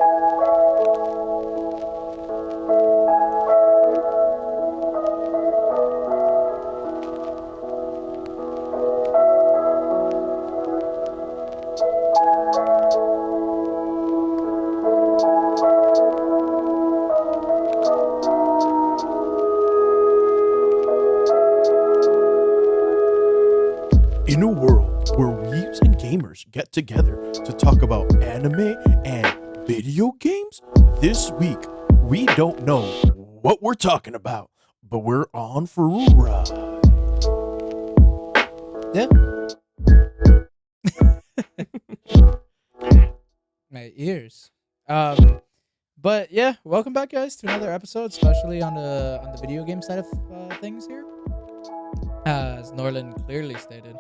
In a world where weebs and gamers get together to talk about anime and video games, this week we don't know what we're talking about, but we're on for a ride. Yeah. My ears. But yeah, welcome back, guys, to another episode, especially on the video game side of things here. As Norland clearly stated,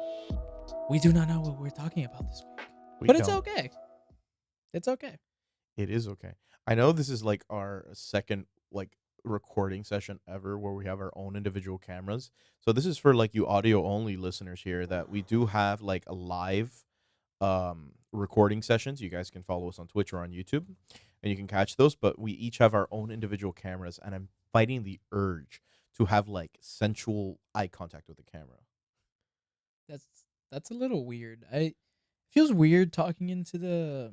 we do not know what we're talking about this week, but it's okay. It's okay. It is okay. I know this is like our second recording session ever where we have our own individual cameras. So this is for like you audio only listeners here that we do have like a live recording sessions. You guys can follow us on Twitch or on YouTube and you can catch those, but we each have our own individual cameras and I'm fighting the urge to have like sensual eye contact with the camera. That's a little weird. It feels weird talking into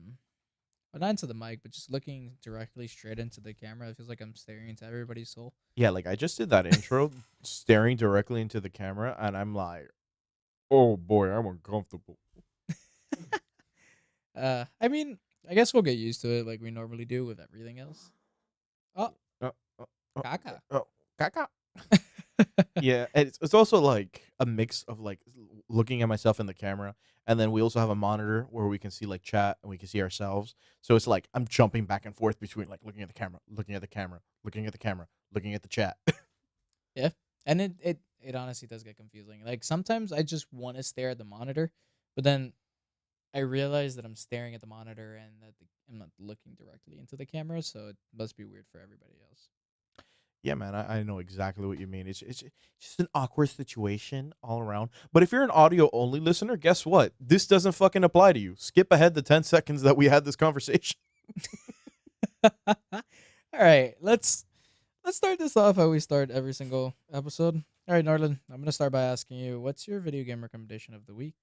not into the mic, but just looking directly straight into the camera. It feels like I'm staring into everybody's soul. Yeah, like I just did that intro staring directly into the camera and I'm like, oh boy, I'm uncomfortable. I mean, I guess we'll get used to it like we normally do with everything else. Oh, caca. Oh, caca. Yeah, and it's also like a mix of like looking at myself in the camera, and then we also have a monitor where we can see like chat and we can see ourselves. So it's like I'm jumping back and forth between like looking at the camera, looking at the camera, looking at the camera, looking at the chat. Yeah, and it honestly does get confusing. Like sometimes I just want to stare at the monitor, but then I realize that I'm staring at the monitor and that I'm not looking directly into the camera, so it must be weird for everybody else. Yeah, man, I know exactly what you mean. It's just an awkward situation all around. But if you're an audio only listener, guess what? This doesn't fucking apply to you. Skip ahead the 10 seconds that we had this conversation. All right, let's start this off how we start every single episode. All right, Norland, I'm gonna start by asking you, what's your video game recommendation of the week?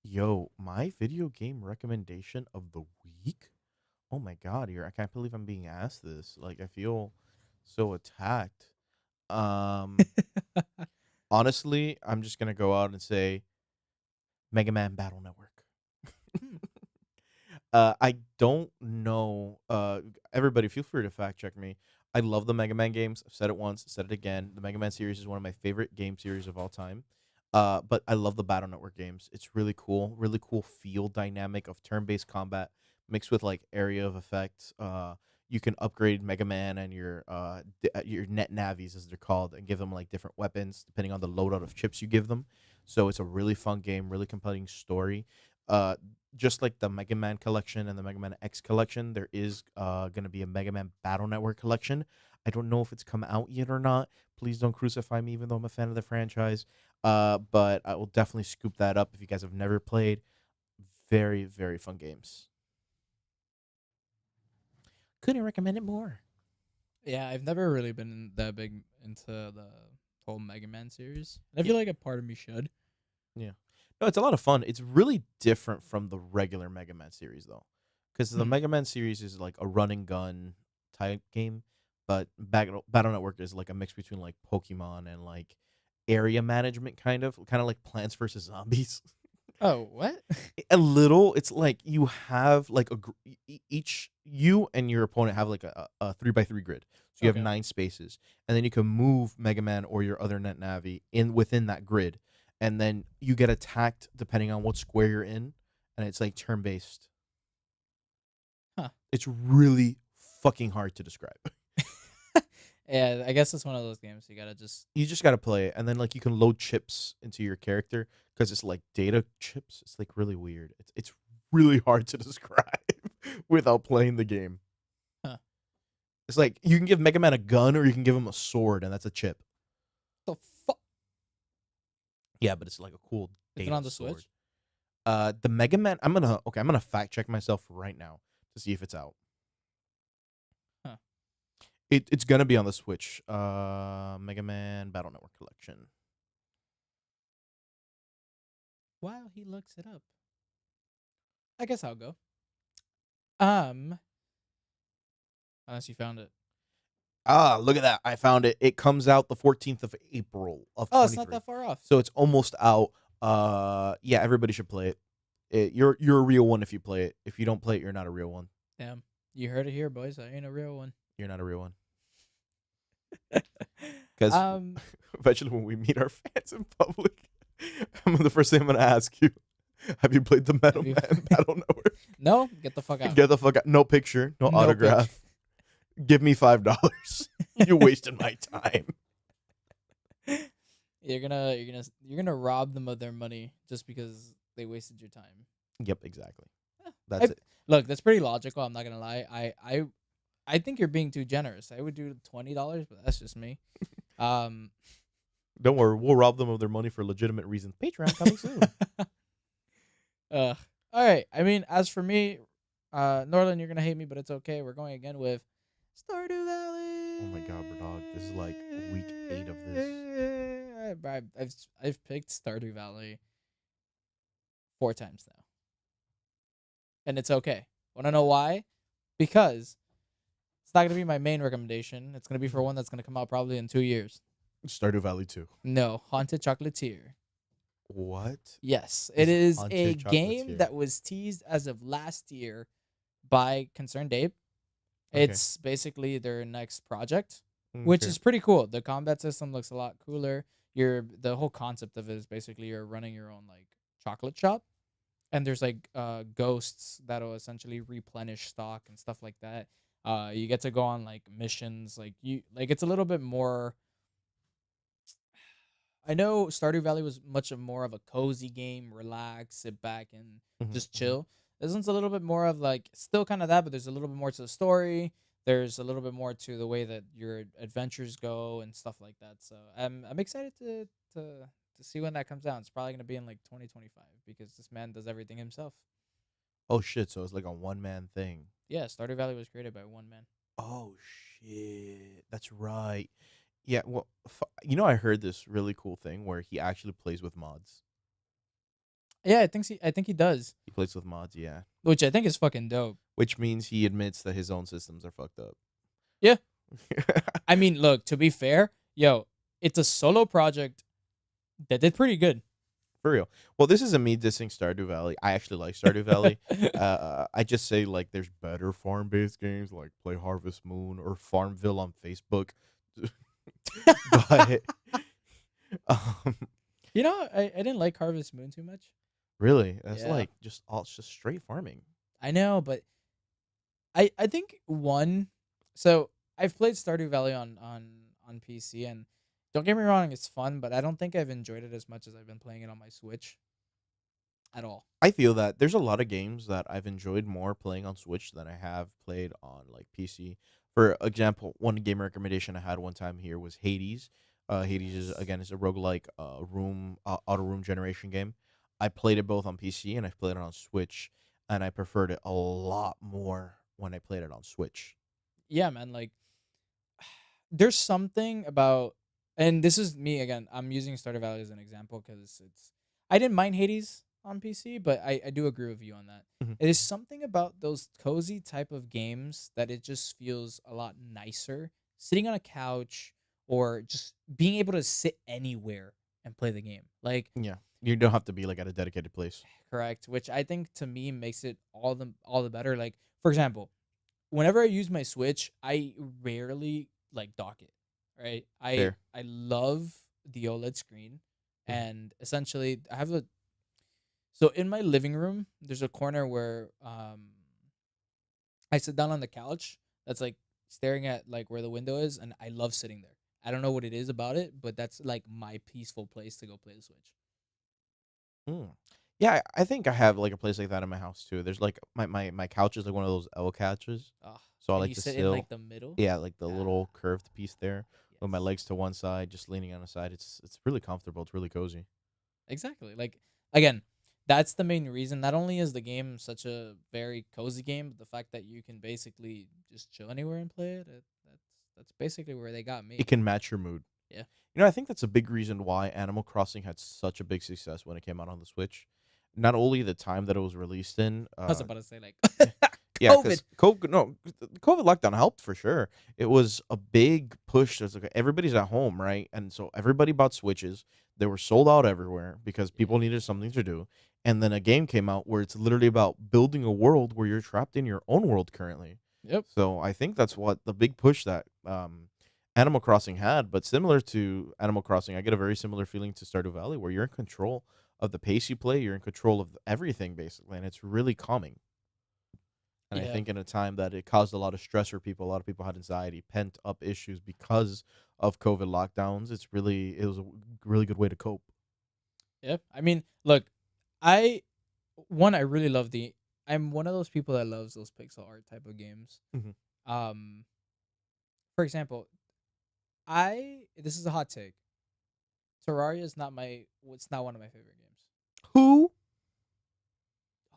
Yo, my video game recommendation of the week? Oh my god, here I can't believe I'm being asked this. Like I feel so attacked. Um Honestly, I'm just gonna go out and say Mega Man Battle Network. Hmm. I don't know. Everybody, feel free to fact check me. I love the Mega Man games. I've said it once, said it again. The Mega Man series is one of my favorite game series of all time. But I love the Battle Network games. It's really cool field dynamic of turn-based combat mixed with like area of effects. You can upgrade Mega Man and your net navies as they're called, and give them like different weapons depending on the loadout of chips you give them. So it's a really fun game, really compelling story. Uh, just like the Mega Man collection and the Mega Man X collection, there is gonna be a Mega Man Battle Network collection. I don't know if it's come out yet or not. Please don't crucify me, even though I'm a fan of the franchise. But I will definitely scoop that up if you guys have never played. Very, very fun games. Couldn't recommend it more. Yeah, I've never really been that big into the whole Mega Man series. And I feel like a part of me should. Yeah. No, it's a lot of fun. It's really different from the regular Mega Man series, though. Because the Hmm. Mega Man series is like a run and gun type game, but Battle Network is like a mix between like Pokemon and like area management, kind of like Plants vs Zombies. Oh, what? A little. It's like you have like each you and your opponent have like a 3x3 grid. So you have Okay. 9 spaces, and then you can move Mega Man or your other net navi in within that grid, and then you get attacked depending on what square you're in, and it's like turn based. Huh. It's really fucking hard to describe. Yeah, I guess it's one of those games you gotta just. You just gotta play it, and then like you can load chips into your character because it's like data chips. It's like really weird. It's really hard to describe without playing the game. Huh. It's like you can give Mega Man a gun or you can give him a sword, and that's a chip. The fuck? Yeah, but it's like a cool Is it data on the sword. Switch? The Mega Man. I'm gonna fact check myself right now to see if it's out. It's gonna be on the Switch. Mega Man Battle Network Collection. While he looks it up, I guess I'll go. Um, unless you found it. Ah, look at that! I found it. It comes out the 14th of April of Oh, it's not 23, that far off. so it's almost out. Yeah, everybody should play it. You're a real one if you play it. If you don't play it, you're not a real one. Damn, you heard it here, boys. I ain't a real one. You're not a real one. Because um, eventually, when we meet our fans in public, the first thing I'm gonna ask you: have you played the Metal have you? Man Battle Network? No, get the fuck out. Get the fuck out! No picture, no No autograph. picture. Give me $5. You wasted my time. You're gonna rob them of their money just because they wasted your time. Yep, exactly. Eh, That's it. Look, that's pretty logical. I'm not gonna lie. I think you're being too generous. I would do $20, but that's just me. Um, Don't worry, we'll rob them of their money for legitimate reasons. Patreon coming soon. all right. I mean, as for me, Norland, you're gonna hate me, but it's okay. We're going again with Stardew Valley. Oh my god, bro, dog. This is like week 8 of this. I've picked Stardew Valley 4 times now, and it's okay. Want to know why? Because it's not gonna be my main recommendation. It's gonna be for one that's gonna come out probably in 2 years. Stardew Valley 2. No, Haunted Chocolatier. What? Yes, Is it is a Haunted game Chocolatier? that was teased as of last year by Concerned Ape. Okay. It's basically their next project, which Okay. is pretty cool. The combat system looks a lot cooler. The whole concept of it is basically you're running your own like chocolate shop, and there's like ghosts that'll essentially replenish stock and stuff like that. You get to go on like missions, it's a little bit more. I know Stardew Valley was much more of a cozy game, relax, sit back, and Mhm, just mhm. chill. This one's a little bit more of like still kind of that, but there's a little bit more to the story. There's a little bit more to the way that your adventures go and stuff like that. So I'm excited to see when that comes out. It's probably gonna be in like 2025 because this man does everything himself. Oh shit, so it's like a one man thing. Yeah, Stardew Valley was created by one man. Oh shit. That's right. Yeah, well, I heard this really cool thing where he actually plays with mods. Yeah, I think he does, He plays with mods, yeah. which I think is fucking dope. Which means he admits that his own systems are fucked up. Yeah, I mean, look, to be fair, yo, it's a solo project that did pretty good. For real. Well, this isn't me dissing Stardew Valley. I actually like Stardew Valley. I just say like there's better farm based games like Play Harvest Moon or Farmville on Facebook. But um, I didn't like Harvest Moon too much. really, that's Yeah, like it's just straight farming. I know, but I think one. So I've played Stardew Valley on PC, and don't get me wrong, it's fun, but I don't think I've enjoyed it as much as I've been playing it on my Switch at all. I feel that there's a lot of games that I've enjoyed more playing on Switch than I have played on like PC. For example, one game recommendation I had one time here was Hades. Hades is a roguelike auto room generation game. I played it both on PC and I played it on Switch, and I preferred it a lot more when I played it on Switch. Yeah, man. Like, there's something about, and this is me again. I'm using Stardew Valley as an example because I didn't mind Hades on PC, but I do agree with you on that. Mhm, It is mhm. something about those cozy type of games that it just feels a lot nicer sitting on a couch or just being able to sit anywhere and play the game. Like, Yeah, you don't have to be like at a dedicated place. correct, which I think to me makes it all the better. Like, for example, whenever I use my Switch, I rarely like dock it. Right? I Fair. I love the OLED screen, Mhm. and essentially I have a so in my living room there's a corner where I sit down on the couch that's like staring at like where the window is, and I love sitting there. I don't know what it is about it, but that's like my peaceful place to go play the Switch. Mm. Yeah, I think I have like a place like that in my house too. There's like my couch is like one of those L couches, Ah, so I and like you to sit in still, like the middle. yeah, like the Ah, little curved piece there with my yes. legs to one side, just leaning on the side. It's really comfortable. It's really cozy. Exactly. Like, again, that's the main reason. Not only is the game such a very cozy game, but the fact that you can basically just chill anywhere and play it. That's That's basically where they got me. It can match your mood. Yeah. I think that's a big reason why Animal Crossing had such a big success when it came out on the Switch. Not only the time that it was released in, I was about to say like yeah, yeah, COVID. because COVID, no, the COVID lockdown helped for sure. It was a big push. There's like everybody's at home, right? And so everybody bought Switches. They were sold out everywhere because people needed something to do. And then a game came out where it's literally about building a world where you're trapped in your own world currently. Yep. So I think that's what the big push that Animal Crossing had. But similar to Animal Crossing, I get a very similar feeling to Stardew Valley, where you're in control of the pace you play. You're in control of everything basically, and it's really calming. And I Yeah. think in a time that it caused a lot of stress for people, a lot of people had anxiety, pent up issues because of COVID lockdowns. It was a really good way to cope. Yep. I mean, look, I really love the. I'm one of those people that loves those pixel art type of games. Mhm. Um, for example, this is a hot take. Terraria is not my. It's not one of my favorite games. Who?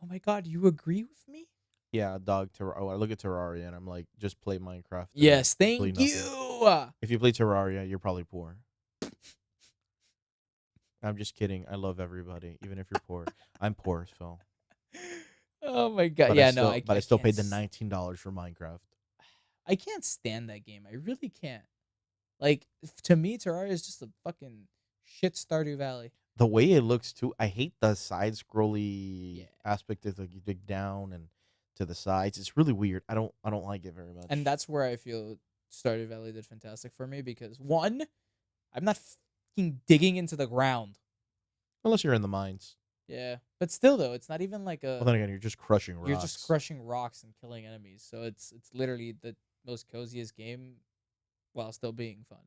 Oh my god, you agree with me? Yeah, dog. I look at Terraria and I'm like, just play Minecraft. And Yes, literally thank nothing. you. If you play Terraria, you're probably poor. I'm just kidding. I love everybody, even if you're poor. I'm poor, so. Oh my god. But Yeah, no, I still can't paid the $19 for Minecraft. I can't stand that game. I really can't. Like to me, Terraria is just a fucking shit Stardew Valley. The way it looks too, I hate the side scrolly Yeah. aspect of like you dig down and to the sides. It's really weird. I don't like it very much. And that's where I feel Stardew Valley did fantastic for me because one, I'm not fucking digging into the ground. Unless you're in the mines. Yeah, but still though, it's not even like Well, then again, you're just crushing rocks. you're just crushing rocks and killing enemies. So it's literally the most coziest game while still being fun.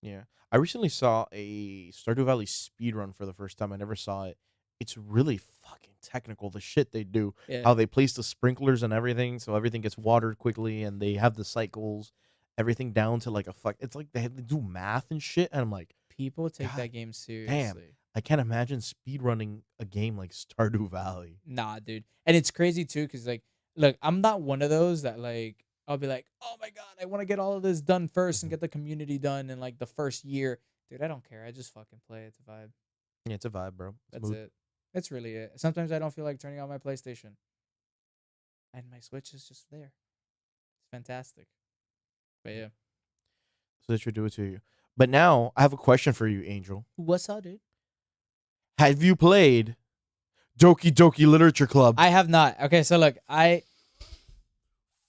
Yeah. I recently saw a Stardew Valley speedrun for the first time. I never saw it. It's really fucking technical, the shit they do. Yeah, How they place the sprinklers and everything so everything gets watered quickly and they have the cycles, everything down to like a fuck. It's like they do math and shit. And I'm like, people take God that game damn, seriously. I can't imagine speedrunning a game like Stardew Valley. Nah, dude. And it's crazy too, because like, look, I'm not one of those that like I'll be like, oh my god, I want to get all of this done first and Mhm. get the community done in like the first year. Dude, I don't care. I just fucking play. It's a vibe. Yeah, it's a vibe, bro. It's That's mood. it. That's really it. Sometimes I don't feel like turning on my PlayStation. And my Switch is just there. It's fantastic. But yeah. So that should do it to you. But now I have a question for you, Angel. What's up, dude? Have you played Doki Doki Literature Club? I have not. Okay, so look,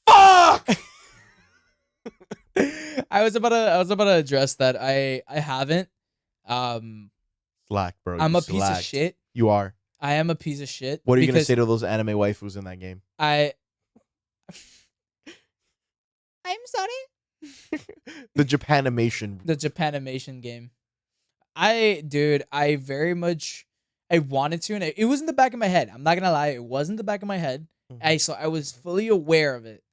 Fuck! I was about to address that. I haven't. Slack, bro. I'm You a piece of slacked. shit. You are. I am a piece of shit. What are you gonna because say to those anime waifus in that game? I'm sorry. The Japanimation. The Japanimation game. I very much I wanted to, and it was in the back of my head. I'm not gonna lie, it was in the back of my head. Mhm. I was fully aware of it.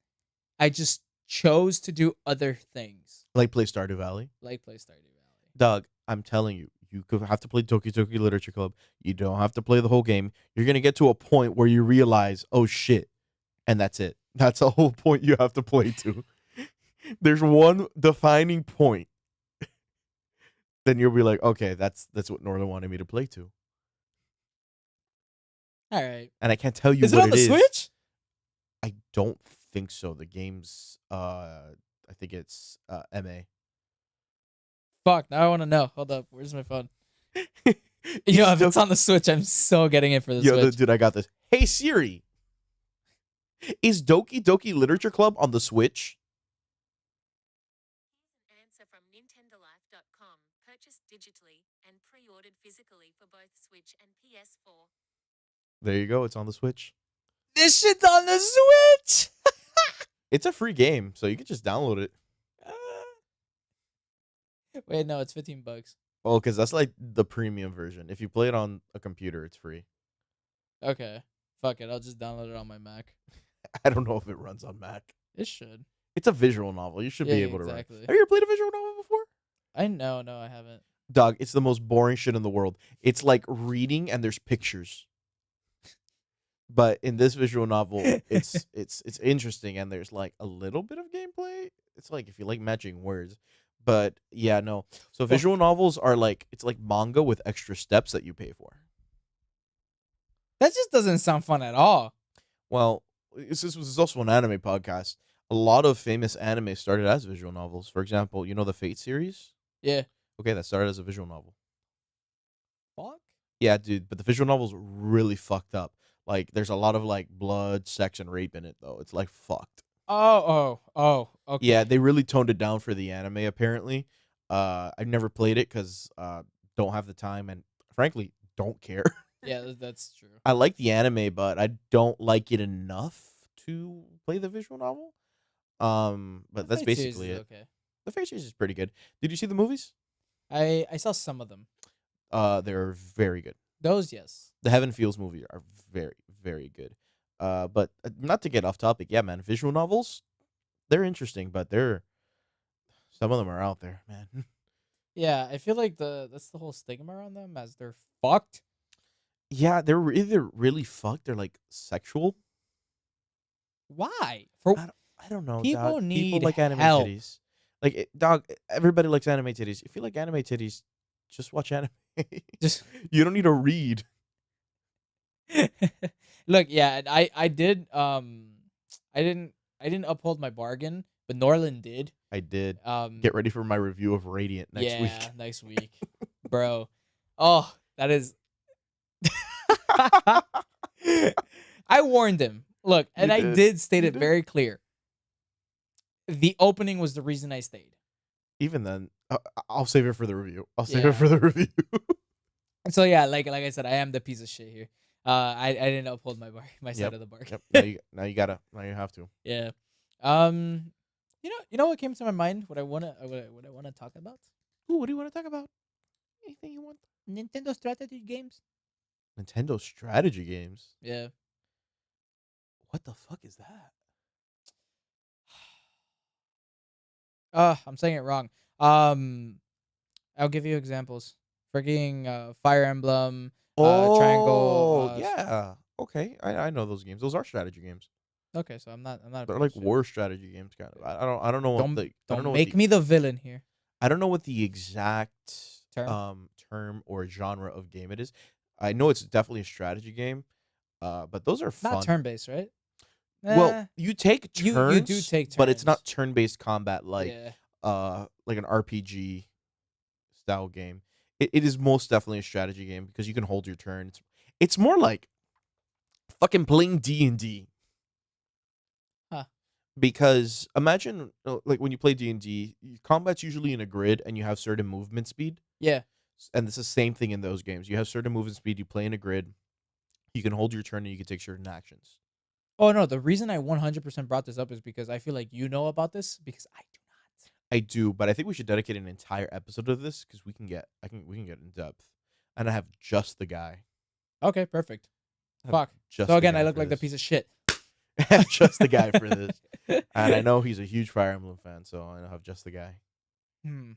I just chose to do other things, Like play Stardew Valley. like play Stardew Valley. Doug, I'm telling you, you could have to play Doki Doki Literature Club. You don't have to play the whole game. You're gonna get to a point where you realize, oh shit, and that's it. That's the whole point you have to play to. There's one defining point. Then you'll be like, okay, that's what Northern wanted me to play to. All right. And I can't tell you Is it what on the is. Switch? I don't think so. The game's I think it's MA. Fuck, now I want to know. Hold up, where's my phone? Yo, if it's on the Switch, I'm so getting it for the Switch. Dude, I got this. Hey Siri, is Doki Doki Literature Club on the Switch? Here's an answer from NintendoLife.com. Purchased digitally and pre-ordered physically for both Switch and PS4. There you go. It's on the Switch. This shit's on the Switch. It's a free game, so you can just download it. Wait, no, it's $15. Well, because that's like the premium version. If you play it on a computer, it's free. Okay, fuck it. I'll just download it on my Mac. I don't know if it runs on Mac. It should. It's a visual novel. You should Yeah, be able to exactly. run. Have you ever played a visual novel before? No, I haven't. Dog, it's the most boring shit in the world. It's like reading and there's pictures. But in this visual novel, it's interesting and there's like a little bit of gameplay. it's like if you like matching words. But yeah, no. So Fuck. visual novels are like it's like manga with extra steps that you pay for. That just doesn't sound fun at all. Well, this was also an anime podcast. A lot of famous anime started as visual novels. For example, you know the Fate series? Yeah. Okay, that started as a visual novel. Fuck. Yeah, dude, but the visual novel's really fucked up. Like, there's a lot of like blood, sex, and rape in it, though. It's like fucked. Oh. Yeah, Okay. they really toned it down for the anime. Apparently, I've never played it because don't have the time and frankly don't care. Yeah, that's true. I like the anime, but I don't like it enough to play the visual novel. The But that's Fate series basically is it. okay. The Fate series is pretty good. Did you see the movies? I saw some of them. They're very good. Those, yes. The Heaven Feels movies are very good. But not to get off topic, yeah, man. Visual novels, they're interesting, but they're some of them are out there, man. Yeah, I feel like that's the whole stigma around them as they're fucked. Yeah, they're either really fucked or like sexual. Why? For I don't know, dog. people People need like anime help. titties. Like dog, everybody likes anime titties. If you like anime titties, just watch anime. Just You don't need to read. look, yeah, and I didn't uphold my bargain, but Norland did. I did. Um Get ready for my review of Radiant next week. yeah, next week. Bro. Oh, that is I warned him. Look, You and I did. did state You it did. very clear. The opening was the reason I stayed. Even then, I'll save it for the review. I'll save Yeah. it for the review. So yeah, like I said, I am the piece of shit here. I didn't uphold my side Yep. of the bargain. Yep. Now you gotta. Now you have to. Yeah. Um. You know what came to my mind? What I wanna talk about? Ooh, what do you want to talk about? Anything you want? Nintendo strategy games. Nintendo strategy games. Yeah. What the fuck is that? I'm saying it wrong. I'll give you examples. Freaking Fire Emblem, Triangle. Oh, yeah. Okay, I know those games. Those are strategy games. Okay, so I'm not. A They're piece like of shit. war strategy games, kind of. I don't know what Don't the I don't know don't what make the me the villain here. I don't know what the exact Term. term or genre of game it is. I know it's definitely a strategy game. But those are Not fun. turn based, right? Well, Nah, you take you do turns, take but it's turns. not turn-based combat Yeah. like an RPG style game. It is most definitely a strategy game because you can hold your turn. It's more like fucking playing D&D. Huh. Because imagine like when you play D&D, combat's usually in a grid and you have certain movement speed. Yeah. And it's the same thing in those games. You have certain movement speed, you play in a grid, you can hold your turn and you can take certain actions. Oh no, the reason I 100% brought this up is because I feel like you know about this because I do not. I do, but I think we should dedicate an entire episode of this because we can get in depth. And I have just the guy. Okay, perfect. I have Fuck. just So the again, I guy look for like the this. piece of shit. I have just the guy for this. And I know he's a huge Fire Emblem fan, so I have just the guy. Hmm.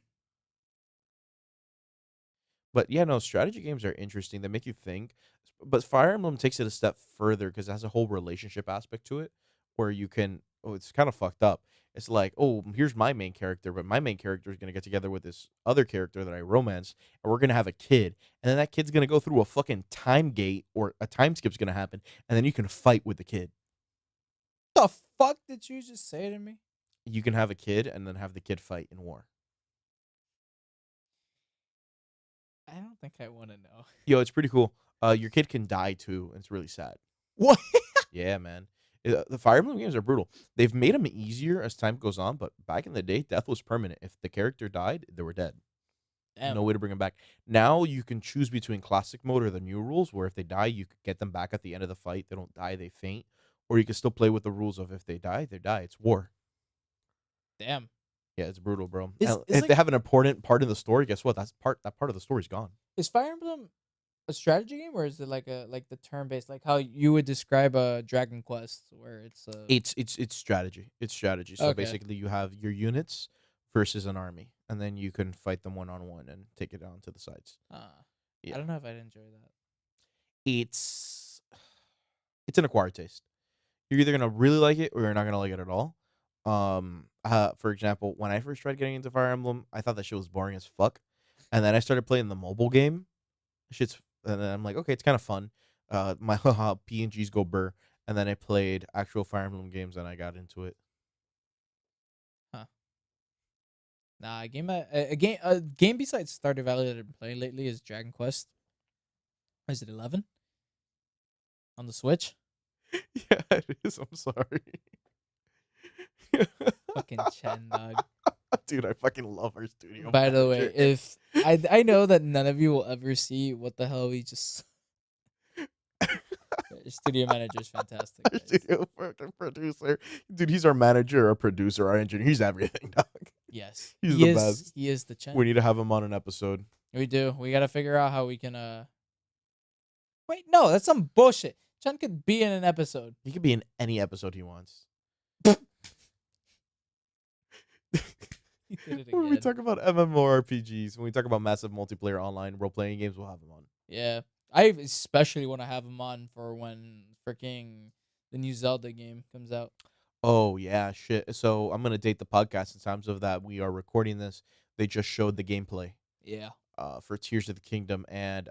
But yeah, no, strategy games are interesting. They make you think. But Fire Emblem takes it a step further because it has a whole relationship aspect to it where you can, oh, it's kind of fucked up. It's like, oh, here's my main character, but my main character is going to get together with this other character that I romance, and we're going to have a kid. And then that kid's going to go through a fucking time gate or a time skip's going to happen, and then you can fight with the kid. The fuck did you just say to me? You can have a kid and then have the kid fight in war. I don't think I want to know. Yo, it's pretty cool. Your kid can die too, and it's really sad. What? Yeah, man. The Fire Emblem games are brutal. They've made them easier as time goes on, but back in the day, death was permanent. If the character died, they were dead. Damn. No way to bring them back. Now you can choose between classic mode or the new rules, where if they die, you could get them back at the end of the fight. They don't die, they faint. Or you can still play with the rules of if they die, they die. It's war. Damn. Yeah, it's brutal, bro. Is- And is if like- they have an important part in the story, guess what? That part of the story's gone. Is Fire Emblem a strategy game or is it like the turn based, like how you would describe a Dragon Quest, where it's It's strategy. It's strategy. So Okay. basically, you have your units versus an army, and then you can fight them one on one and take it down to the sides. Yeah. I don't know if I'd enjoy that. It's an acquired taste. You're either gonna really like it or you're not gonna like it at all. For example, when I first tried getting into Fire Emblem, I thought that shit was boring as fuck, and then I started playing the mobile game. And then I'm like, okay, it's kind of fun. My PNGs go burr, and then I played actual Fire Emblem games, and I got into it. Huh. Nah, a game besides Stardew Valley that I've been playing lately is Dragon Quest. Is it 11 on the Switch? Yeah, it is. I'm sorry. Fucking Chen, dog. Dude, I fucking love our studio. By the way, manager. if I know that none of you will ever see what the hell we just. Studio manager is fantastic. Our Guys. studio producer, dude, he's our manager, our producer, our engineer. He's everything, dog. Yes, He's he the is. best. He is the Chen. We need to have him on an episode. We do. We gotta figure out how we can. Wait, no, that's some bullshit. Chen could be in an episode. He could be in any episode he wants. He did it When we again. talk about MMORPGs, when we talk about massive multiplayer online role playing games, we'll have him on. Yeah, I especially want to have him on for when freaking the new Zelda game comes out. Oh yeah, shit. So I'm gonna date the podcast in terms of that we are recording this. They just showed the gameplay Yeah, for Tears of the Kingdom, and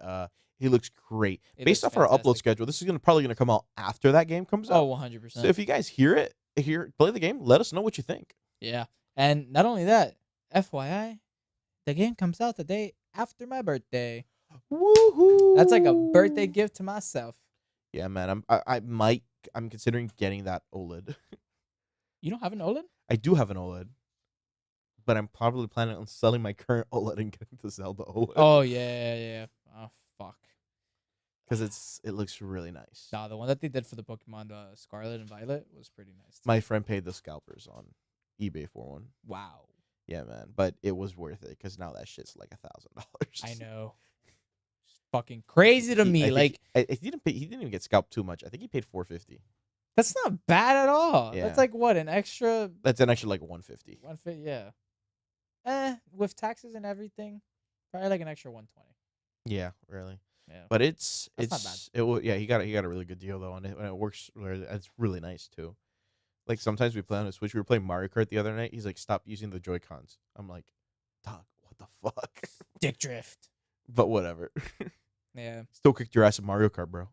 he looks great. It Based looks off our upload fantastic. schedule, this is probably gonna come out after that game comes out. oh, 100%. So if you guys play the game, let us know what you think. Yeah, and not only that, FYI, the game comes out the day after my birthday. Woohoo! That's like a birthday gift to myself. Yeah, man. I'm considering getting that OLED. You don't have an OLED? I do have an OLED, but I'm probably planning on selling my current OLED and getting the Zelda OLED. Oh yeah. Oh fuck. Because it looks really nice. Nah, the one that they did for the Pokemon Scarlet and Violet was pretty nice. My friend paid the scalpers on eBay for one. Wow. Yeah, man. But it was worth it because now that shit's like $1,000. I know. It's fucking crazy to me. He didn't even get scalped too much. I think he paid $450. That's not bad at all. Yeah. That's like what, an extra That's an extra like $150. 150, yeah. With taxes and everything, probably like an extra 120. Yeah, really. Yeah. But That's not bad. he got a really good deal though on it, and it works. It's really nice too. Like sometimes we play on a Switch. We were playing Mario Kart the other night. He's like, "Stop using the Joy Cons." I'm like, "Dog, what the fuck?" Dick drift. But whatever. Yeah. Still kicked your ass at Mario Kart, bro.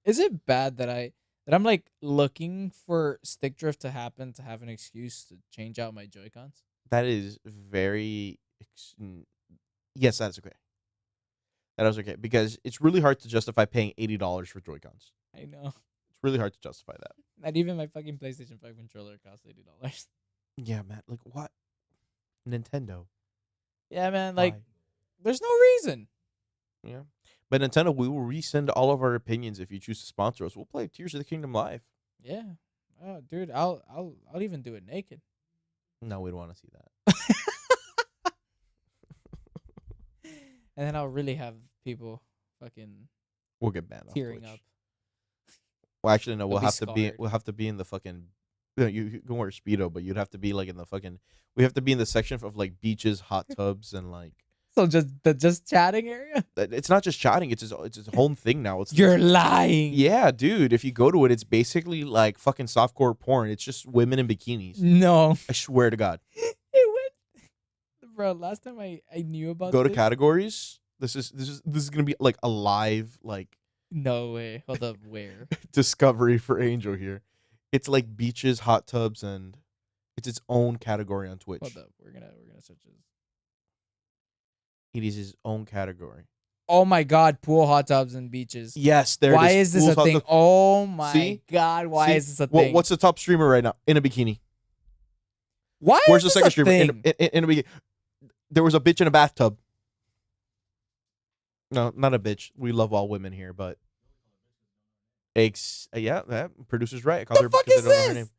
Is it bad that I'm like looking for stick drift to happen to have an excuse to change out my Joy-Cons? That is yes, that's okay. That is okay because it's really hard to justify paying $80 for Joy Cons. I know. It's really hard to justify that. Not even my fucking PlayStation 5 controller costs $80. Yeah, man. Like what? Nintendo. Yeah, man. Like, Why? there's no reason. Yeah. But Nintendo, we will resend all of our opinions if you choose to sponsor us. We'll play Tears of the Kingdom live. Yeah. Oh, dude, I'll even do it naked. No, we don't want to see that. And then I'll really have people fucking We'll get banned off tearing Twitch. up. Well, actually, no. They'll We'll be have to be. scarred. We'll have to be in the fucking. You can wear Speedo, but you'd have to be like in the fucking. We have to be in the section of like beaches, hot tubs, and like. So just chatting area? It's not just chatting. It's his whole thing now. It's You're lying. Yeah, dude. If you go to it, it's basically like fucking softcore porn. It's just women in bikinis. No. I swear to God. It went. Bro, last time I knew about Go to this- categories. This is gonna be like a live like No way. Hold up, where? discovery for Angel here. It's like beaches, hot tubs, and it's its own category on Twitch. Hold up. We're gonna search this. It is his own category. Oh my god, pool, hot tubs, and beaches. Yes, there. Why it is this Pools, a hot thing? tubs. Oh my See? god, why See? is this a thing? What's the top streamer right now in a bikini? Why Where's the is this second a streamer thing? in a bikini? There was a bitch in a bathtub. No, not a bitch. We love all women here, but yeah, producer's right. I called The her fuck because is I don't know her this? name.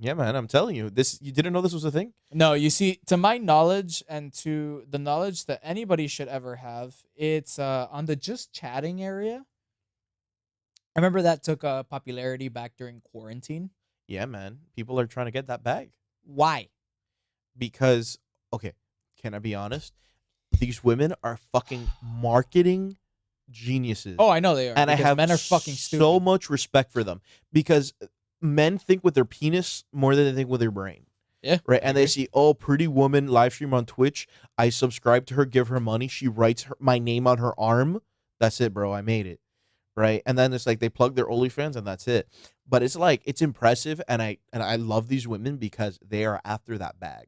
Yeah, man, I'm telling you, you didn't know this was a thing? No, you see, to my knowledge and to the knowledge that anybody should ever have, it's on the just chatting area. I remember that took popularity back during quarantine. Yeah, man. People are trying to get that bag. Why? Because, okay, can I be honest? These women are fucking marketing geniuses. Oh, I know they are. And I because have men are fucking stupid. so much respect for them because men think with their penis more than they think with their brain. Yeah. Right. I And they agree. see, oh, pretty woman live stream on Twitch. I subscribe to her, give her money. She writes my name on her arm. That's it, bro. I made it. Right. And then it's like they plug their OnlyFans and that's it. But it's like it's impressive, and I love these women because they are after that bag.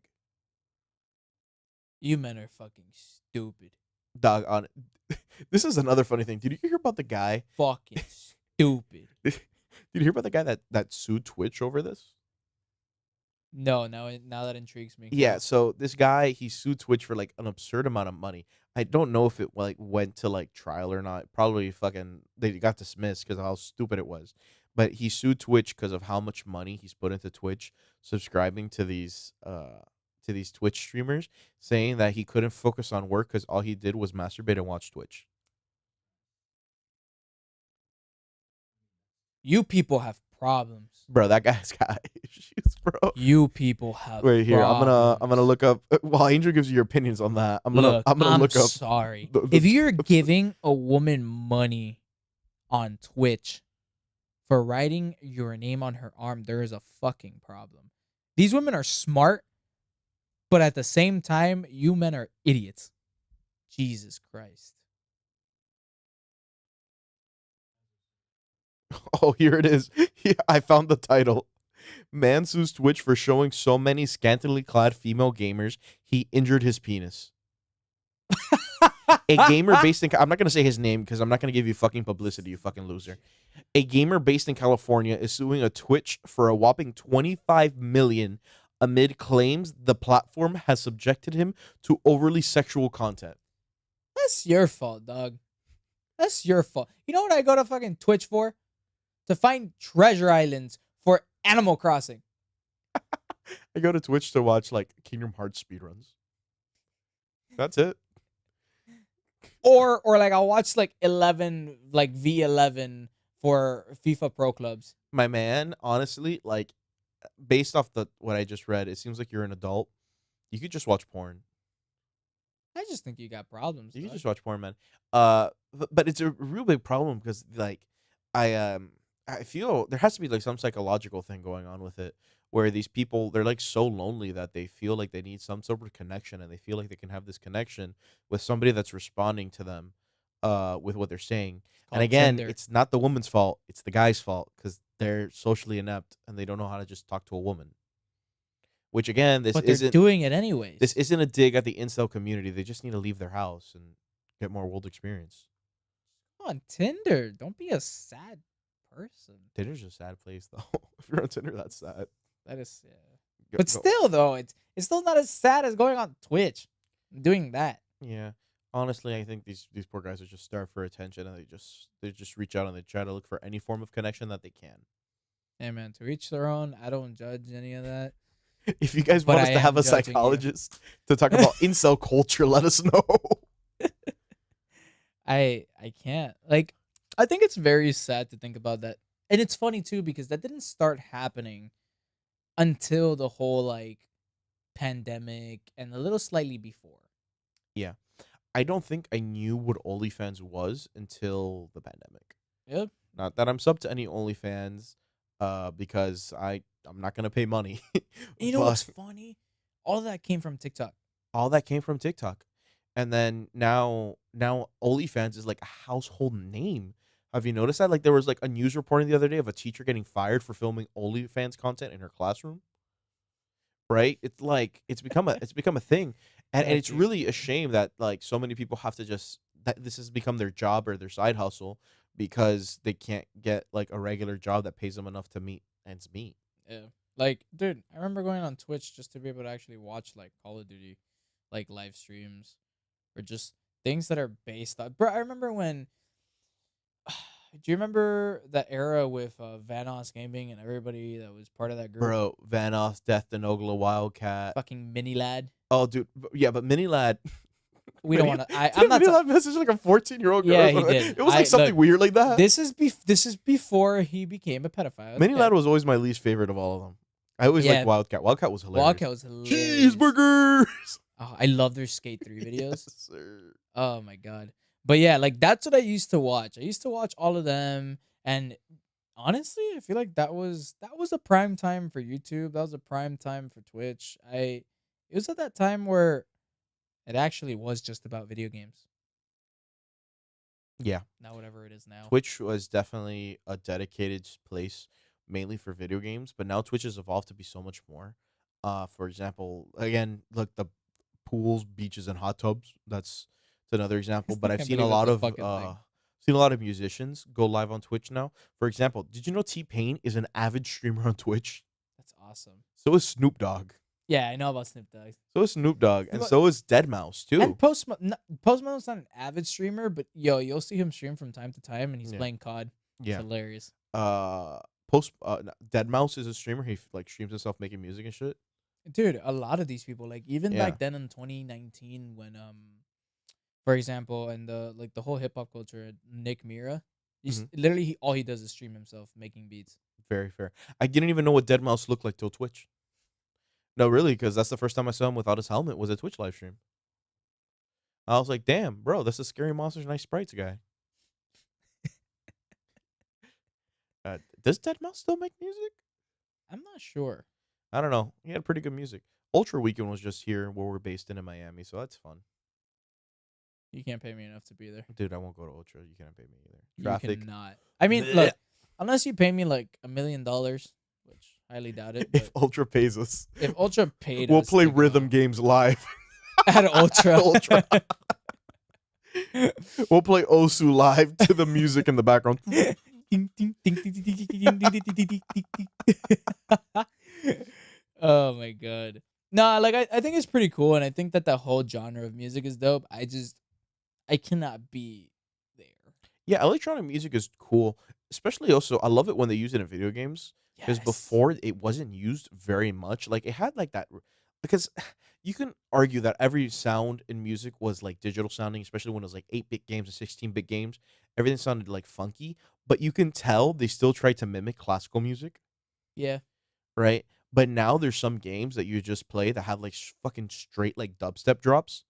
You men are fucking stupid. Dog on this is another funny thing. Did you hear about the guy? Fucking stupid. Did you hear about the guy that sued Twitch over this? No, now that intrigues me. Yeah, Go. so this guy, he sued Twitch for like an absurd amount of money. I don't know if it like went to like trial or not. Probably fucking they got dismissed because of how stupid it was. But he sued Twitch because of how much money he's put into Twitch subscribing to these Twitch streamers, saying that he couldn't focus on work because all he did was masturbate and watch Twitch. You people have problems. Bro, that guy's got issues, bro. You people have Wait here, problems. I'm gonna look up while Angel gives you your opinions on that. I'm Look, gonna look up sorry. the If you're giving a woman money on Twitch for writing your name on her arm, there is a fucking problem. These women are smart, but at the same time, you men are idiots. Jesus Christ. Oh, here it is. Yeah, I found the title. Man sues Twitch for showing so many scantily clad female gamers he injured his penis. A gamer based in I'm not gonna say his name because I'm not gonna give you fucking publicity, you fucking loser. A gamer based in California is suing a Twitch for a whopping 25 million amid claims the platform has subjected him to overly sexual content. That's your fault, dog. That's your fault. You know what I go to fucking Twitch for? To find treasure islands for Animal Crossing. I go to Twitch to watch like Kingdom Hearts speedruns. That's it. Or like I'll watch like 11 like V11 for FIFA Pro Clubs. My man, honestly, like based off the what I just read, it seems like you're an adult. You could just watch porn. I just think you got problems. You can dog. just watch porn, man. But it's a real big problem because like I I feel there has to be like some psychological thing going on with it where these people they're like so lonely that they feel like they need some sort of connection and they feel like they can have this connection with somebody that's responding to them with what they're saying. And Called again, Tinder. it's not the woman's fault, it's the guy's fault cuz they're socially inept and they don't know how to just talk to a woman. Which again, But they're doing it anyways. this isn't a dig at the incel community. They just need to leave their house and get more world experience. Come on, Tinder. Don't be a sad person. Tinder's a sad place, though. If you're on Tinder, that's sad. That is, yeah. Go- But go- still, though, it's still not as sad as going on Twitch, doing that. yeah. Honestly, I think these poor guys are just starved for attention, and they just reach out and they try to look for any form of connection that they can. Hey, man, to each their own. I don't judge any of that. If you guys But want us I to have am a judging you. psychologist to talk about incel culture, let us know. I can't. Like, I think it's very sad to think about that. And it's funny, too, because that didn't start happening until the whole, like, pandemic and a little slightly before. Yeah. I don't think I knew what OnlyFans was until the pandemic. Yep. Not that I'm sub to any OnlyFans, because I'm not gonna pay money. You know But what's funny? All of that came from TikTok. all that came from TikTok, and then now OnlyFans is like a household name. Have you noticed that? Like there was like a news reporting the other day of a teacher getting fired for filming OnlyFans content in her classroom. Right? It's like it's become a thing, and Yeah, it's dude. really a shame that like so many people have to just that this has become their job or their side hustle because they can't get like a regular job that pays them enough to meet ends meet. Yeah. Like, dude, I remember going on Twitch just to be able to actually watch like Call of Duty, like live streams, or just things that are based on. Bro, I remember when. Do you remember that era with Vanos Gaming and everybody that was part of that group? Bro, Vanos, Death to Nogla, Wildcat. Fucking Mini Lad. Oh, dude, yeah, but Mini Lad. We don't Mini- want to. I'm Didn't not. Mini Lad message like a 14-year-old girl. Yeah, he did. It was like something look, weird like that. This is before he became a pedophile. Mini Okay. Lad was always my least favorite of all of them. I always Yeah. liked Wildcat. Wildcat was hilarious. Wildcat was hilarious. Cheeseburgers. Oh, I love their Skate 3 videos. Yes, sir. Oh my god. But yeah, like that's what I used to watch. I used to watch all of them, and honestly, I feel like that was a prime time for YouTube. That was a prime time for Twitch. It was at that time where it actually was just about video games. Yeah. Not whatever it is now. Twitch was definitely a dedicated place mainly for video games, but now Twitch has evolved to be so much more. For example, again, look, the pools, beaches, and hot tubs. That's another example. But I I've can't seen a believe it's lot a of fucking thing. musicians go live on Twitch now. For example, did you know T Pain is an avid streamer on Twitch? That's awesome. So is Snoop Dogg. Yeah, I know about Snoop Dogg. So is Snoop Dogg, and Snoop- so is Deadmau5 And too. Post Malone's not an avid streamer, but yo, you'll see him stream from time to time, and he's Yeah. playing COD. It's Yeah. hilarious. Deadmau5 is a streamer. He like streams himself making music and shit. Dude, a lot of these people, like even Yeah. back then in 2019, when for example, and the whole hip hop culture, Nick Mira, literally all he does is stream himself making beats. Very fair. I didn't even know what Deadmau5 looked like till Twitch. No, really, because that's the first time I saw him without his helmet was a Twitch live stream. I was like, damn, bro, that's a Scary Monsters Nice Sprites guy. Does Deadmau5 still make music? I'm not sure. I don't know. He had pretty good music. Ultra Weekend was just here where we're based in Miami, so that's fun. You can't pay me enough to be there. Dude, I won't go to Ultra. You can't pay me either. You Traffic. cannot. I mean, Blech. look, unless you pay me like $1 million, which highly doubt it. If But Ultra pays us, if Ultra paid, we'll us play to rhythm go games live. at Ultra. Ultra. We'll play Osu live to the music in the background. Oh my god. Nah, like I think it's pretty cool, and I think that whole genre of music is dope. I cannot be there. Yeah, electronic music is cool. Especially also, I love it when they use it in video games. Because Yes. before it wasn't used very much. Like it had like that because you can argue that every sound in music was like digital sounding, especially when it was like 8-bit games and 16-bit games. Everything sounded like funky, but you can tell they still tried to mimic classical music, Yeah. right? But now there's some games that you just play that have like fucking straight like dubstep drops.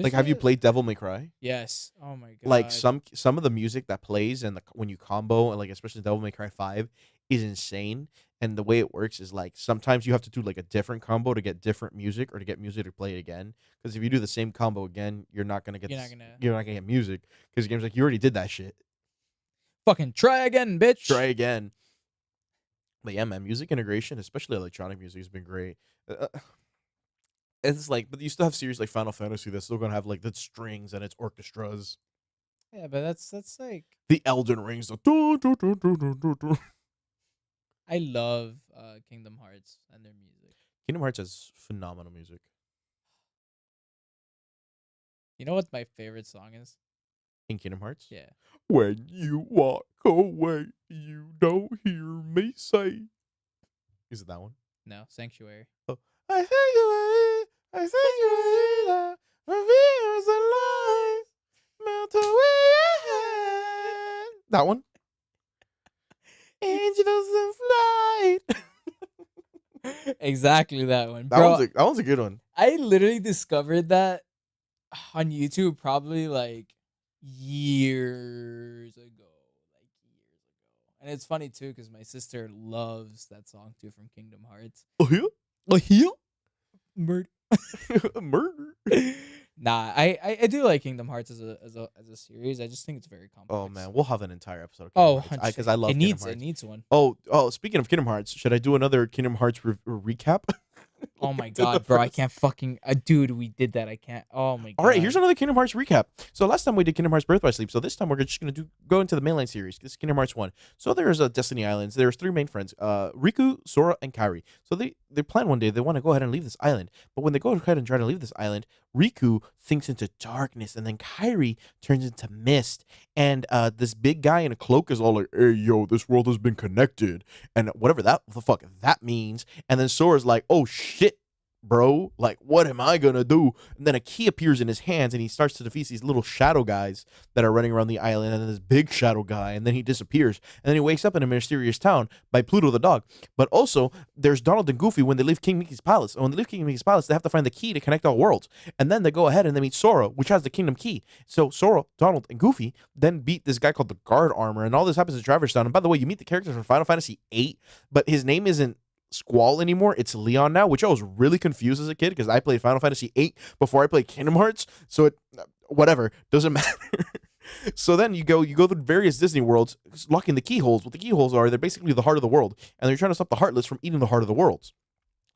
Like, have you played Devil May Cry? Yes. Oh my god. Like some of the music that plays and when you combo and like especially Devil May Cry 5 is insane. And the way it works is like sometimes you have to do like a different combo to get different music or to get music to play it again. Because if you do the same combo again, you're not gonna get you're not gonna get music. Because the game's like you already did that shit. fucking try again, bitch. Try again. But yeah, man, music integration, especially electronic music, has been great. It's like, but you still have series like Final Fantasy that's still gonna have like the strings and its orchestras. Yeah, but that's like The Elden Rings. The I love Kingdom Hearts and their music. Kingdom Hearts has phenomenal music. You know what my favorite song is? In Kingdom Hearts? Yeah. When you walk away, you don't hear me say. Is it that one? No, Sanctuary. Oh. I think you my fears and lies melt away ahead. That one? Angels in flight. Exactly that one. That Bro, one's a good one. I literally discovered that on YouTube probably like years ago. And it's funny too because my sister loves that song too from Kingdom Hearts. Oh yeah? Oh yeah? Murder. Murder. Nah, I do like Kingdom Hearts as a series. I just think it's very complex. Oh man, we'll have an entire episode of Oh, Kingdom Hearts. Because I love it Kingdom needs Hearts. it needs one. Oh, speaking of Kingdom Hearts, should I do another Kingdom Hearts recap? Oh my To the god, bro! I first- can't fucking dude. We did that. I can't. Oh my god. All right, here's another Kingdom Hearts recap. So last time we did Kingdom Hearts Birth by Sleep. So this time we're just gonna go into the mainline series. This is Kingdom Hearts 1. So there's Destiny Islands. There's 3 main friends: Riku, Sora, and Kairi. So they plan one day they want to go ahead and leave this island. But when they go ahead and try to leave this island, Riku thinks into darkness, and then Kairi turns into mist. And this big guy in a cloak is all like, "Hey, yo, this world has been connected," and whatever the fuck that means. And then Sora's like, "Oh shit." bro. Like, what am I gonna do? And then a key appears in his hands, and he starts to defeat these little shadow guys that are running around the island, and then this big shadow guy, and then he disappears, and then he wakes up in a mysterious town by Pluto the dog. But also, there's Donald and Goofy when they leave King Mickey's palace. And when they leave King Mickey's palace, they have to find the key to connect all worlds, and then they go ahead and they meet Sora, which has the Kingdom Key. So Sora, Donald, and Goofy then beat this guy called the Guard Armor, and all this happens in Traverse Town. And by the way, you meet the characters from Final Fantasy VIII, but his name isn't Squall anymore. It's Leon now, which I was really confused as a kid because I played Final Fantasy VIII before I played Kingdom Hearts. So it, whatever, doesn't matter. So then you go through various Disney worlds, locking the keyholes. What the keyholes are, they're basically the heart of the world, and they're trying to stop the Heartless from eating the heart of the worlds.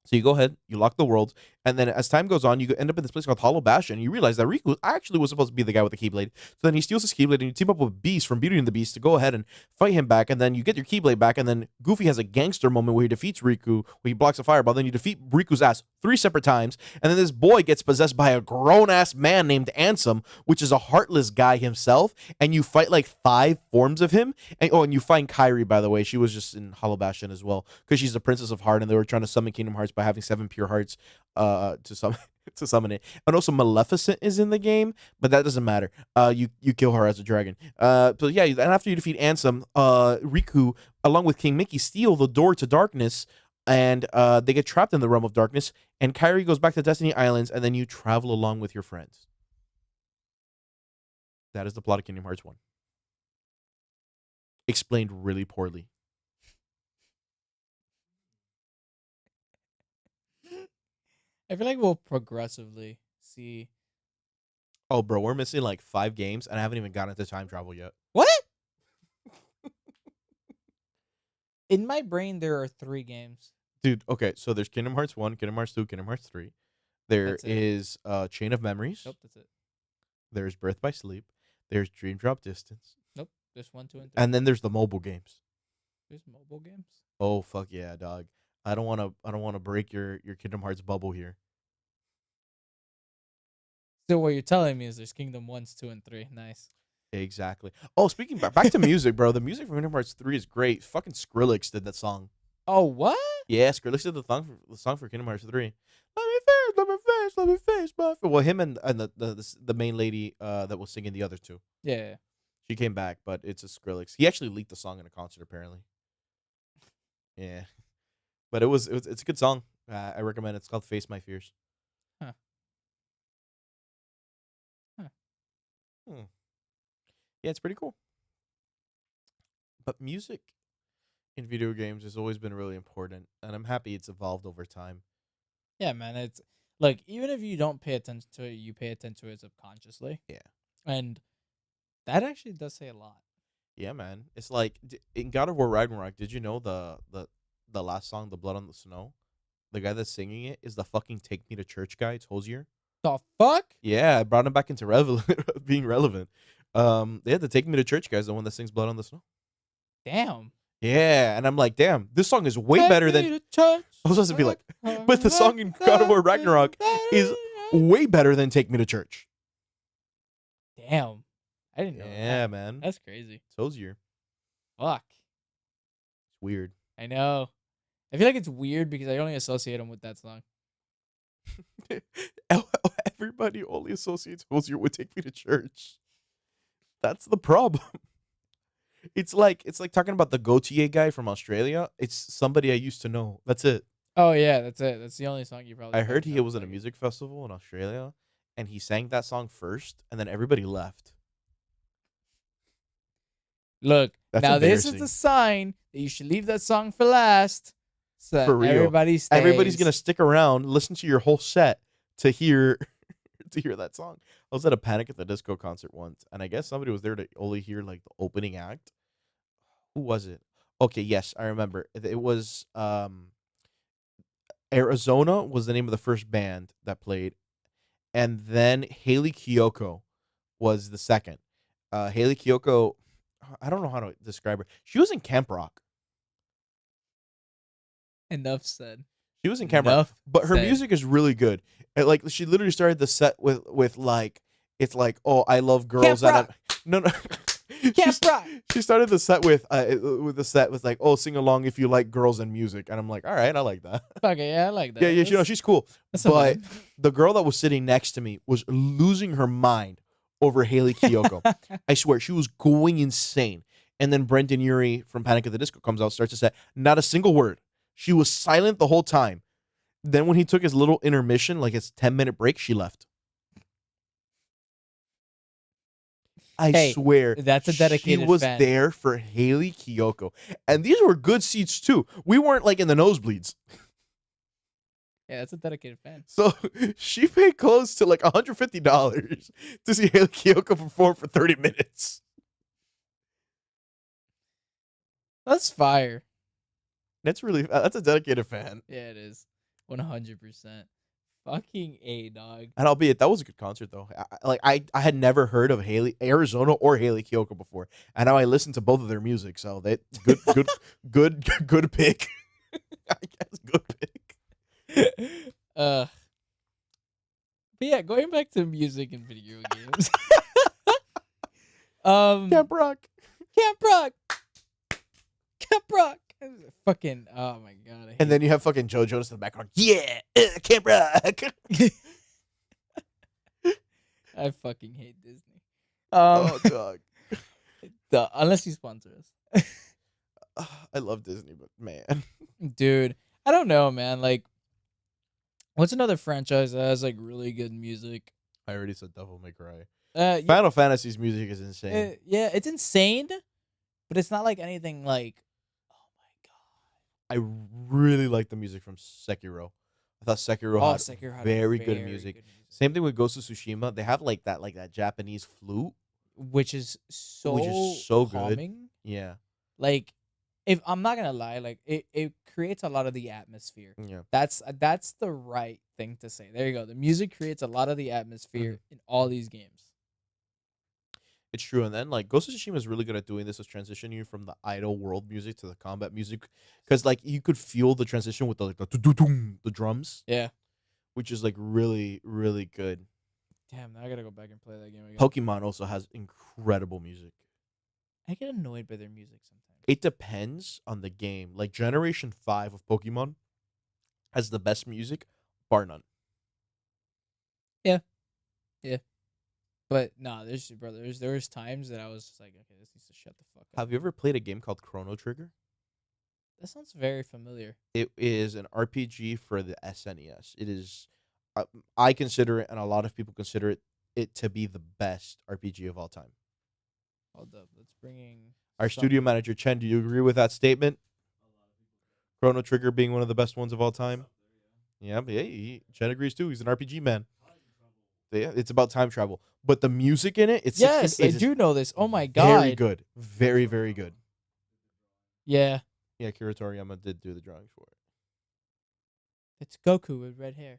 So you go ahead, you lock the worlds, and then as time goes on, you end up in this place called Hollow Bastion, and you realize that Riku actually was supposed to be the guy with the Keyblade. So then he steals his Keyblade, and you team up with Beast from Beauty and the Beast to go ahead and fight him back, and then you get your Keyblade back, and then Goofy has a gangster moment where he defeats Riku, where he blocks a fireball, then you defeat Riku's ass 3 separate times, and then this boy gets possessed by a grown-ass man named Ansem, which is a heartless guy himself, and you fight like 5 forms of him, and you find Kairi, by the way. She was just in Hollow Bastion as well, because she's the Princess of Heart, and they were trying to summon Kingdom Hearts by having 7 pure hearts to summon it. And also Maleficent is in the game, but that doesn't matter. You kill her as a dragon. So yeah, and after you defeat Ansem, Riku along with King Mickey steal the door to darkness, and they get trapped in the realm of darkness, and Kairi goes back to Destiny Islands, and then you travel along with your friends. That is the plot of Kingdom Hearts 1. Explained really poorly. I feel like we'll progressively see. Oh, bro, we're missing like 5 games, and I haven't even gotten to time travel yet. What? In my brain, there are 3 games. Dude, okay, so there's Kingdom Hearts 1, Kingdom Hearts 2, Kingdom Hearts 3. There That's it. is Chain of Memories. Nope, that's it. There's Birth by Sleep. There's Dream Drop Distance. Nope, there's 1, 2, and 3. And then there's the mobile games. There's mobile games. Oh, fuck yeah, dog. I don't want to break your Kingdom Hearts bubble here. So what you're telling me is there's Kingdom 1s, 2, and 3. Nice. Exactly. Oh, speaking back to music, bro. The music from Kingdom Hearts 3 is great. Fucking Skrillex did that song. Oh, what? Yeah, Skrillex did the song for Kingdom Hearts 3. Let me face my. Well, him and the main lady that was singing the other 2. Yeah. She came back, but it's a Skrillex. He actually leaked the song in a concert, apparently. Yeah, but it's a good song. I recommend it. It's called "Face My Fears." Huh. Huh. Yeah, it's pretty cool. But music in video games has always been really important, and I'm happy it's evolved over time. Yeah, man. It's like, even if you don't pay attention to it, you pay attention to it subconsciously. Yeah. And that actually does say a lot. Yeah, man. It's like in God of War Ragnarok. Did you know the last song, "The Blood on the Snow"? The guy that's singing it is the fucking "Take Me to Church" guy. It's Hosier. The fuck? Yeah, I brought him back into being relevant. They had the "Take Me to Church" guy's the one that sings "Blood on the Snow." Damn. Yeah, and I'm like, damn, this song is way Take better me than. to church. I was supposed to be like, but the song in God of War Ragnarok is way better than "Take Me to Church." Damn. I didn't know Yeah, that. man. That's crazy. It's Hosier. Fuck. It's weird. I know. I feel like it's weird because I only associate him with that song. Everybody only associates Hosier with "Take Me to Church." That's the problem. It's like talking about the Gautier guy from Australia. It's somebody I used to know. That's it. Oh, yeah, that's it. That's the only song you probably I heard he was at a like. music festival in Australia, and he sang that song first, and then everybody left. Look, That's now this is embarrassing. the sign that you should leave that song for last, so that For real. everybody stays. Everybody's gonna stick around, listen to your whole set to hear that song. I was at a Panic at the Disco concert once, and I guess somebody was there to only hear like the opening act. Who was it? Okay, yes, I remember. It was Arizona was the name of the first band that played, and then Haley Kiyoko was the second. Haley Kiyoko, I don't know how to describe her. She was in Camp Rock. Enough said. She was in Camp Rock, Enough but her said. music is really good. And, like, she literally started the set with like, it's like, oh, I love girls Camp that have, no Camp Rock. She started the set with the set was like, oh, sing along if you like girls and music, and I'm like, all right, I like that. Okay, yeah, I like that. Yeah, yeah, you know, she's cool. That's a But vibe. the girl that was sitting next to me was losing her mind over Haley Kiyoko. I swear, she was going insane. And then Brendan Urie from Panic at the Disco comes out, starts to say, not a single word. She was silent the whole time. Then when he took his little intermission, like his 10-minute break, she left. I Hey, swear, that's a dedicated she was fan. there for Haley Kiyoko. And these were good seats, too. We weren't like in the nosebleeds. Yeah, that's a dedicated fan. So she paid close to like $150 to see Haley Kiyoko perform for 30 minutes. That's fire. That's a dedicated fan. Yeah, it is. 100%. Fucking A, dog. And albeit that was a good concert though. I had never heard of Haley Arizona or Haley Kiyoko before, and now I listened to both of their music. So that good pick. I guess good pick. But yeah, going back to music and video games. Camp Rock. Camp Rock. Camp Rock. Fucking, oh my god. I hate And then you have fucking Joe Jonas in the background. Yeah, Camp Rock. I fucking hate Disney. Oh, dog. Unless you sponsor us. I love Disney, but man. Dude, I don't know, man. Like, what's another franchise that has like really good music? I already said Devil May Cry. Yeah, Final Fantasy's music is insane. yeah, it's insane, but it's not like anything like, oh my god. I really like the music from Sekiro. I thought Sekiro had Sekiro had very good music. Same thing with Ghost of Tsushima. They have like that Japanese flute, which is so good. calming. Yeah. Like, if I'm not gonna lie, like it creates a lot of the atmosphere. Yeah. That's the right thing to say. There you go. The music creates a lot of the atmosphere in all these games. It's true. And then like Ghost of Tsushima is really good at doing this, is transitioning you from the idle world music to the combat music, because like you could feel the transition with the drums. Yeah. Which is like really, really good. Damn, now I gotta go back and play that game again. Pokemon also has incredible music. I get annoyed by their music sometimes. It depends on the game. Like Generation 5 of Pokemon has the best music, bar none. Yeah. But nah, there was times that I was just like, okay, this needs to shut the fuck up. Have you ever played a game called Chrono Trigger? That sounds very familiar. It is an RPG for the SNES. It is, I consider it, and a lot of people consider it to be the best RPG of all time. Hold up, let's bring in Our studio manager, Chen, do you agree with that statement? Chrono Trigger being one of the best ones of all time? Yeah, but Chen agrees too. He's an RPG man. Yeah, it's about time travel. But the music in it, it's yes, I do know this. Oh my god. Very good. Very, very good. Yeah. Yeah, Akira Toriyama did do the drawings for it. It's Goku with red hair.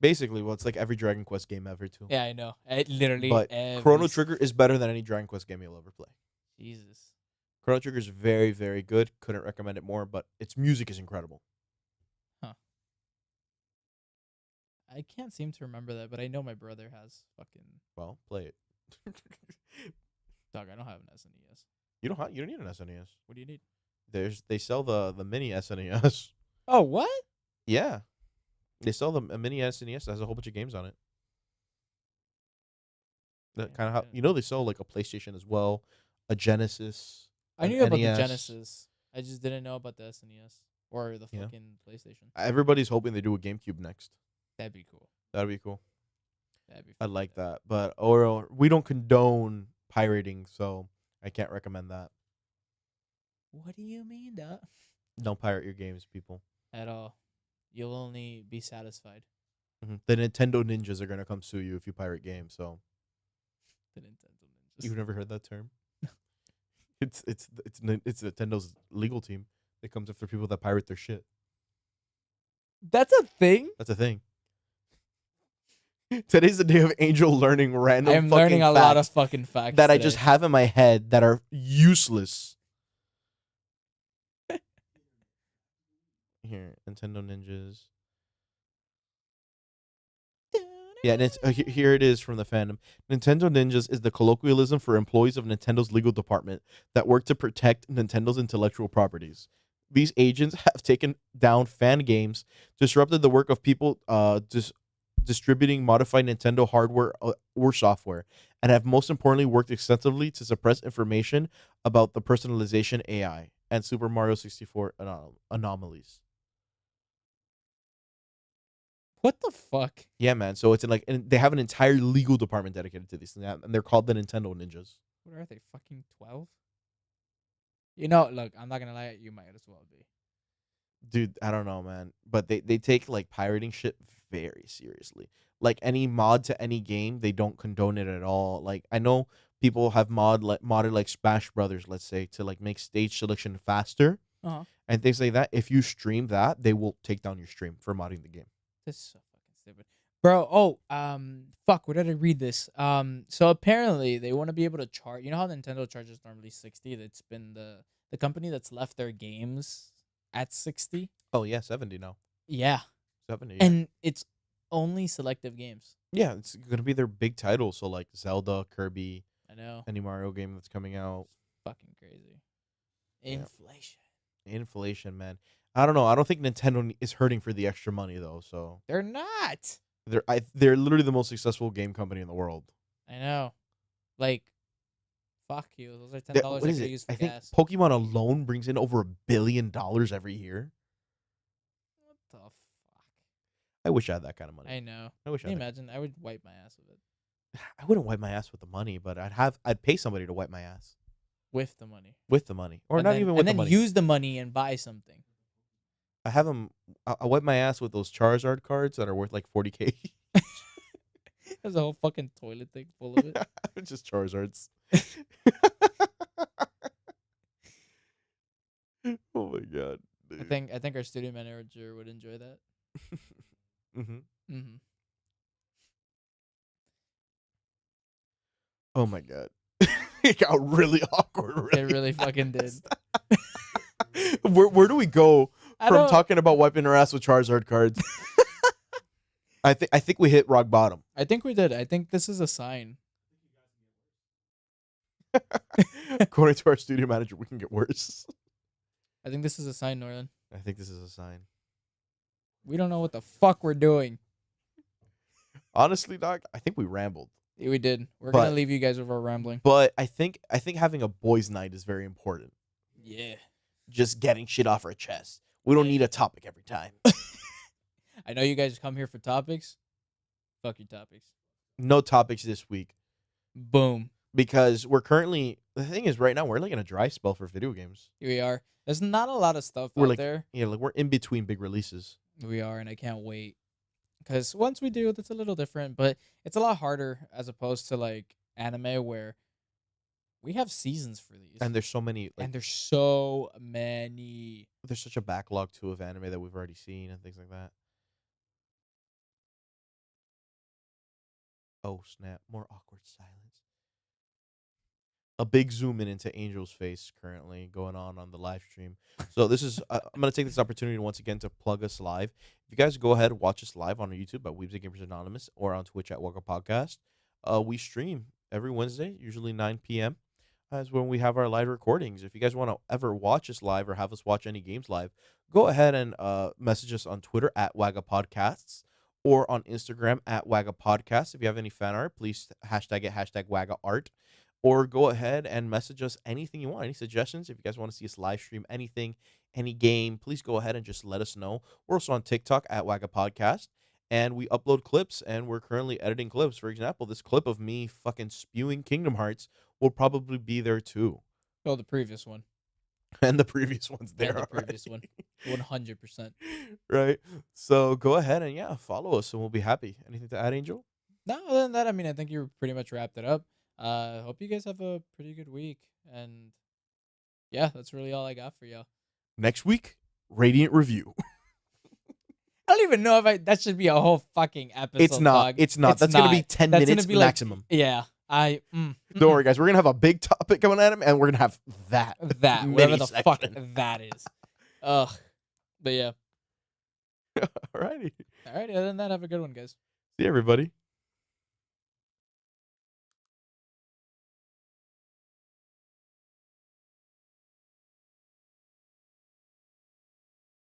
Basically, well, it's like every Dragon Quest game ever, too. Yeah, I know. Literally. But Chrono Trigger is better than any Dragon Quest game you'll ever play. Jesus. Chrono Trigger is very, very good. Couldn't recommend it more, but its music is incredible. Huh. I can't seem to remember that, but I know my brother has fucking. Well, play it. Dog, I don't have an SNES. You don't need an SNES. What do you need? They sell the mini SNES. Oh, what? Yeah. They sell a mini SNES that has a whole bunch of games on it. That kind of how they sell like a PlayStation as well, a Genesis. I knew about the NES. Genesis. I just didn't know about the SNES or the fucking PlayStation. Everybody's hoping they do a GameCube next. That'd be cool. That'd be cool. That'd be. I like that, but we don't condone pirating, so I can't recommend that. What do you mean, duh? Don't pirate your games, people. At all. You'll only be satisfied. Mm-hmm. The Nintendo ninjas are gonna come sue you if you pirate games. So The Nintendo Ninjas. you've never heard that term? It's Nintendo's legal team that comes after people that pirate their shit. That's a thing? That's a thing. Today's the day of Angel learning random. I'm learning a lot of fucking facts that today. I just have in my head that are useless. Here, Nintendo Ninjas. Yeah, and here it is from the fandom. Nintendo Ninjas is the colloquialism for employees of Nintendo's legal department that work to protect Nintendo's intellectual properties. These agents have taken down fan games, disrupted the work of people distributing modified Nintendo hardware or software, and have most importantly worked extensively to suppress information about the personalization AI and Super Mario 64 anomalies. What the fuck? Yeah, man. So it's in like, and they have an entire legal department dedicated to these, and they're called the Nintendo Ninjas. What are they? Fucking 12? You know, look, I'm not gonna lie. You might as well be. Dude, I don't know, man. But they take like pirating shit very seriously. Like any mod to any game, they don't condone it at all. Like I know people have modded like Smash Brothers, let's say, to like make stage selection faster Uh huh. and things like that. If you stream that, they will take down your stream for modding the game. This is so fucking stupid, bro. Oh, fuck. Where did I read this? So apparently they want to be able to charge. You know how Nintendo charges normally 60? That's been the company that's left their games at 60. Oh yeah, 70 now. Yeah, 70. Yeah. and it's only selective games. Yeah, it's gonna be their big titles. So like Zelda, Kirby, I know. any Mario game that's coming out. Fucking crazy. Yeah. Inflation. Inflation, man. I don't know. I don't think Nintendo is hurting for the extra money though. So They're not. they're literally the most successful game company in the world. I know. Like, fuck you. Those are They- $10 what I is could it? use for I think gas. Pokemon alone brings in over $1 billion every year. What the fuck? I wish I had that kind of money. I know. I wish Can you I had imagine? I would wipe my ass with it. I wouldn't wipe my ass with the money, but I'd pay somebody to wipe my ass With the money. with the money, or And not then, even with and the then money. use the money and buy something. I have them. I wipe my ass with those Charizard cards that are worth like 40K. There's a whole fucking toilet thing full of it. Just Charizards. Oh my god. I think our studio manager would enjoy that. Mm-hmm. Mm-hmm. Oh my god. It got really awkward. It really fucking did. Where do we go I from don't. talking about wiping our ass with Charizard cards? I think we hit rock bottom. I think we did. I think this is a sign. According to our studio manager, we can get worse. I think this is a sign, Norland. I think this is a sign. We don't know what the fuck we're doing. Honestly, Doc, I think we rambled. Yeah, we did. We're But- gonna leave you guys with our rambling. But I think having a boys' night is very important. Yeah. Just getting shit off our chest. We don't need a topic every time. I know you guys come here for topics. Fuck your topics. No topics this week Boom. because we're currently. The thing is, right now we're like in a dry spell for video games. Here we are. There's not a lot of stuff We're out like- there. Yeah, like we're in between big releases. We are, and I can't wait. Because once we do, that's a little different, but it's a lot harder as opposed to like anime where we have seasons for these. And there's so many. Like, And there's so many. there's such a backlog too of anime that we've already seen and things like that. Oh snap! More awkward silence. A big zoom in into Angel's face currently going on the live stream. So this is I'm gonna take this opportunity once again to plug us live. If you guys go ahead and watch us live on our YouTube at Weebs and Gamers Anonymous or on Twitch at WAGA Podcast. We stream every Wednesday, usually 9 p.m. That's when we have our live recordings. If you guys want to ever watch us live or have us watch any games live, go ahead and message us on Twitter at WAGA Podcasts or on Instagram at WAGA Podcasts. If you have any fan art, please hashtag it, hashtag WAGA Art. Or go ahead and message us anything you want, any suggestions. If you guys want to see us live stream anything, any game, please go ahead and just let us know. We're also on TikTok at WAGA Podcast. And we upload clips, and we're currently editing clips. For example, this clip of me fucking spewing Kingdom Hearts will probably be there too. Oh, the previous one. And the previous one's there. And the previous one. already. 100%. Right? So go ahead and, yeah, follow us, and we'll be happy. Anything to add, Angel? No, other than that, I mean, I think you pretty much wrapped it up. Hope you guys have a pretty good week. And yeah, that's really all I got for y'all. Next week, Radiant Review. I don't even know if that should be a whole fucking episode. It's not. dog. It's not. That's going to be 10 That's gonna minutes be like- maximum. Yeah. Don't worry, guys. We're going to have a big topic coming at him, and we're going to have that. That, mini whatever the fuck section. that is. Ugh. But yeah. Alrighty. All right. Other than that, have a good one, guys. See you, everybody.